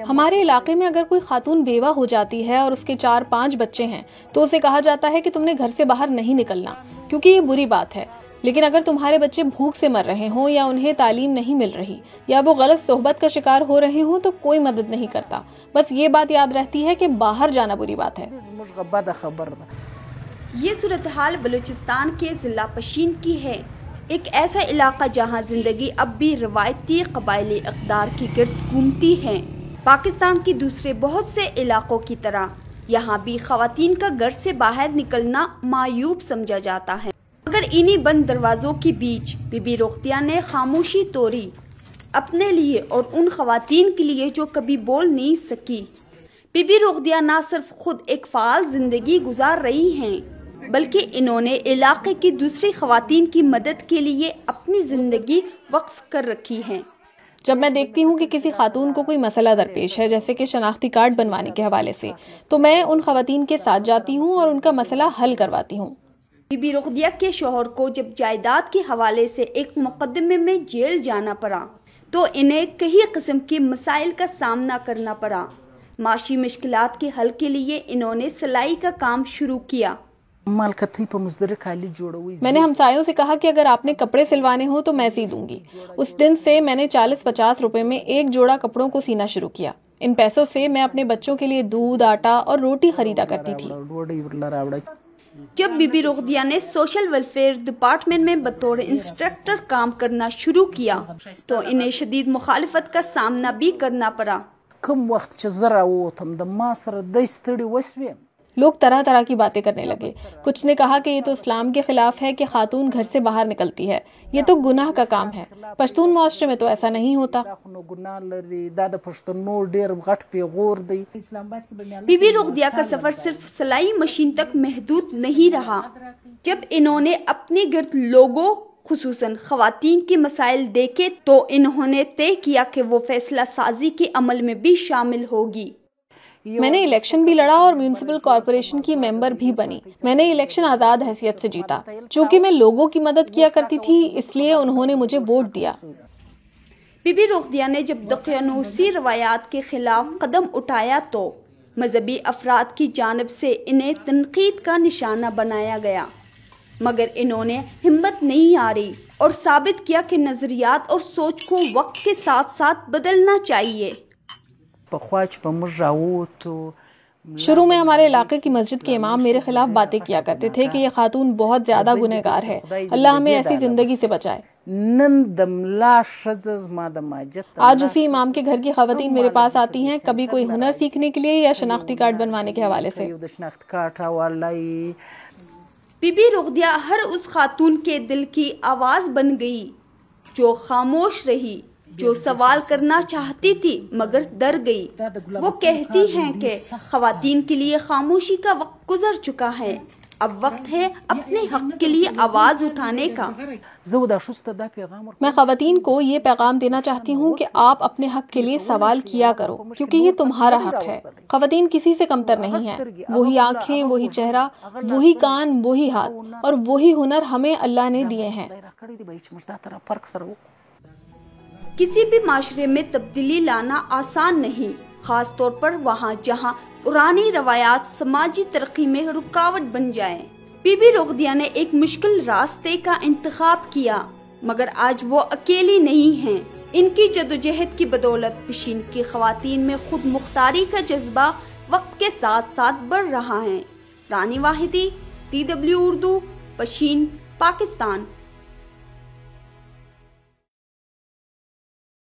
ہمارے علاقے میں اگر کوئی خاتون بیوہ ہو جاتی ہے اور اس کے 4-5 بچے ہیں تو اسے کہا جاتا ہے کہ تم نے گھر سے باہر نہیں نکلنا، کیونکہ یہ بری بات ہے۔ لیکن اگر تمہارے بچے بھوک سے مر رہے ہوں یا انہیں تعلیم نہیں مل رہی یا وہ غلط صحبت کا شکار ہو رہے ہوں تو کوئی مدد نہیں کرتا، بس یہ بات یاد رہتی ہے کہ باہر جانا بری بات ہے۔ یہ صورتحال بلوچستان کے ضلع پشین کی ہے، ایک ایسا علاقہ جہاں زندگی اب بھی روایتی قبائلی اقدار کی گرد گھومتی ہے۔ پاکستان کی دوسرے بہت سے علاقوں کی طرح یہاں بھی خواتین کا گھر سے باہر نکلنا معیوب سمجھا جاتا ہے، مگر انہی بند دروازوں کے بیچ بی بی رقیہ نے خاموشی توڑی اپنے لیے اور ان خواتین کے لیے جو کبھی بول نہیں سکی۔ بی بی رقیہ نہ صرف خود ایک فعال زندگی گزار رہی ہیں بلکہ انہوں نے علاقے کی دوسری خواتین کی مدد کے لیے اپنی زندگی وقف کر رکھی ہے۔ جب میں دیکھتی ہوں کہ کسی خاتون کو کوئی مسئلہ درپیش ہے، جیسے کہ شناختی کارڈ بنوانے کے حوالے سے، تو میں ان خواتین کے ساتھ جاتی ہوں اور ان کا مسئلہ حل کرواتی ہوں۔ بی بی رقیہ کے شوہر کو جب جائیداد کے حوالے سے ایک مقدمے میں جیل جانا پڑا تو انہیں کئی قسم کے مسائل کا سامنا کرنا پڑا۔ معاشی مشکلات کے حل کے لیے انہوں نے سلائی کا کام شروع کیا۔ میں نے ہمسایوں سے کہا کہ اگر آپ نے کپڑے سلوانے ہوں تو میں سی دوں گی۔ اس دن سے میں نے 40-50 روپے میں ایک جوڑا کپڑوں کو سینا شروع کیا۔ ان پیسوں سے میں اپنے بچوں کے لیے دودھ، آٹا اور روٹی خریدا کرتی تھی۔ جب بی بی رقیہ نے سوشل ویلفیئر ڈپارٹمنٹ میں بطور انسٹرکٹر کام کرنا شروع کیا تو انہیں شدید مخالفت کا سامنا بھی کرنا پڑا۔ لوگ طرح طرح کی باتیں کرنے لگے۔ کچھ نے کہا کہ یہ تو اسلام کے خلاف ہے کہ خاتون گھر سے باہر نکلتی ہے، یہ تو گناہ کا کام ہے، پشتون معاشرے میں تو ایسا نہیں ہوتا۔ بی بی رقیہ کا سفر صرف سلائی مشین تک محدود نہیں رہا۔ جب انہوں نے اپنے گرد لوگوں خصوصاً خواتین کے مسائل دیکھے تو انہوں نے طے کیا کہ وہ فیصلہ سازی کے عمل میں بھی شامل ہوگی۔ میں نے الیکشن بھی لڑا اور میونسپل کارپوریشن کی ممبر بھی بنی۔ میں نے الیکشن آزاد حیثیت سے جیتا۔ چونکہ میں لوگوں کی مدد کیا کرتی تھی اس لیے انہوں نے مجھے ووٹ دیا۔ بی بی رقیہ نے جب دقیانوسی روایات کے خلاف قدم اٹھایا تو مذہبی افراد کی جانب سے انہیں تنقید کا نشانہ بنایا گیا، مگر انہوں نے ہمت نہیں ہاری اور ثابت کیا کہ نظریات اور سوچ کو وقت کے ساتھ ساتھ بدلنا چاہیے۔ شروع میں ہمارے علاقے کی مسجد کے امام میرے خلاف باتیں کیا کرتے تھے کہ یہ خاتون بہت زیادہ گنہگار ہے، اللہ ہمیں ایسی زندگی سے بچائے۔ آج اسی امام کے گھر کی خواتین میرے پاس آتی ہیں، کبھی کوئی ہنر سیکھنے کے لیے یا شناختی کارڈ بنوانے کے حوالے سے۔ بی بی رقیہ ہر اس خاتون کے دل کی آواز بن گئی جو خاموش رہی، جو سوال کرنا چاہتی تھی مگر ڈر گئی۔ وہ کہتی ہیں کہ خواتین کے لیے خاموشی کا وقت گزر چکا ہے، اب وقت ہے اپنے حق کے لیے آواز اٹھانے کا۔ میں خواتین کو یہ پیغام دینا چاہتی ہوں کہ آپ اپنے حق کے لیے سوال کیا کرو، کیونکہ یہ تمہارا حق ہے۔ خواتین کسی سے کمتر نہیں ہیں، وہی آنکھیں، وہی چہرہ، وہی کان، وہی ہاتھ اور وہی ہنر ہمیں اللہ نے دیے ہیں۔ کسی بھی معاشرے میں تبدیلی لانا آسان نہیں، خاص طور پر وہاں جہاں پرانی روایات سماجی ترقی میں رکاوٹ بن جائیں۔ بی بی رقیہ نے ایک مشکل راستے کا انتخاب کیا، مگر آج وہ اکیلی نہیں ہیں۔ ان کی جدوجہد کی بدولت پشین کی خواتین میں خود مختاری کا جذبہ وقت کے ساتھ ساتھ بڑھ رہا ہے۔ رانی واحدی، TW اردو، پشین، پاکستان۔